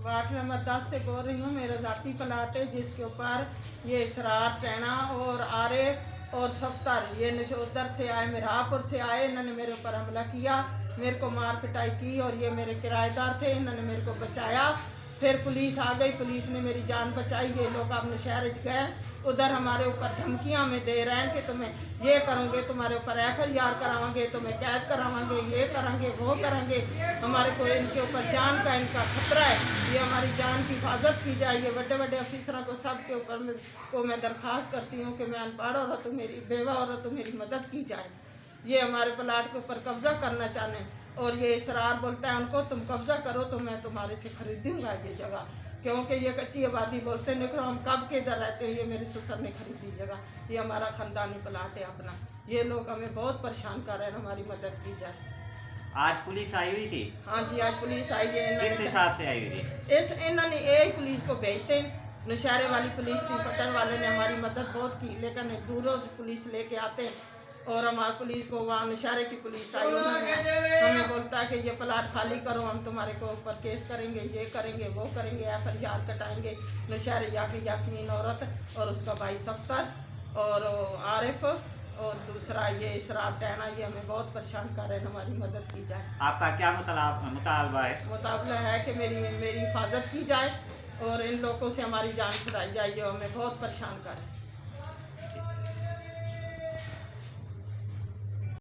Ward number 10 से बोल रही हूँ। मेरा ज़ाती प्लाट है जिसके ऊपर ये इसरार, टैना और आरिफ और सफ्तर ये उधर से आए, मिरापुर से आए। इन्होंने मेरे ऊपर हमला किया, मेरे को मार पिटाई की और ये मेरे किराएदार थे। इन्होंने मेरे को बचाया, फिर पुलिस आ गई, पुलिस ने मेरी जान बचाई। ये लोग अपने शहर गए, उधर हमारे ऊपर धमकियां में दे रहे हैं कि तुम्हें ये करोगे, तुम्हारे ऊपर FIR करावांगे, तुम्हें कैद करावांगे, ये करेंगे, वो करेंगे। हमारे को इनके ऊपर जान का इनका खतरा है, ये हमारी जान की हिफाजत की जाए। ये बड़े बड़े अफसरों को सब के ऊपर को मैं दरख्वास्त करती हूँ कि मैं अनपढ़ औरत हूँ, मेरी बेवा औरत हूँ, मेरी मदद की जाए। ये हमारे प्लाट के ऊपर कब्जा करना चाहते हैं और ये इसरार बोलता है उनको, तुम कब्जा करो तो मैं तुम्हारे से खरीदूंगा ये जगह, क्योंकि ये कच्ची आबादी बोलते निकलो हम कब के इधर रहते हो। ये मेरे ससुर ने खरीदी जगह, ये हमारा खानदानी प्लाट है अपना। ये लोग हमें बहुत परेशान कर रहे हैं, हमारी मदद की जाए। आज पुलिस आई हुई थी? हाँ जी, आज पुलिस आई है। किस हिसाब से आई हुई थी? इन्होंने एक पुलिस को भेजते, नौशहरे वाली पुलिस थी, पटन वाले ने हमारी मदद बहुत की, लेकिन दूरों से पुलिस लेके आते और हमारी पुलिस को वहाँ नौशहरे की पुलिस आई, उन्होंने हमें बोलता है कि ये प्लाट खाली करो, हम तुम्हारे को ऊपर केस करेंगे, ये करेंगे, वो करेंगे, FIR कटाएंगे। नौशहरे जाके यास्मीन औरत और उसका भाई सफ्तर और आरिफ और दूसरा ये इसरार, टैना, ये हमें बहुत परेशान कर रहे हैं, हमारी मदद की जाए। आपका क्या मुतालबा है? मुतालबा है कि मेरी हिफाजत की जाए और इन लोगों से हमारी जान छुड़ाई जाए, जो हमें बहुत परेशान कर रहे हैं।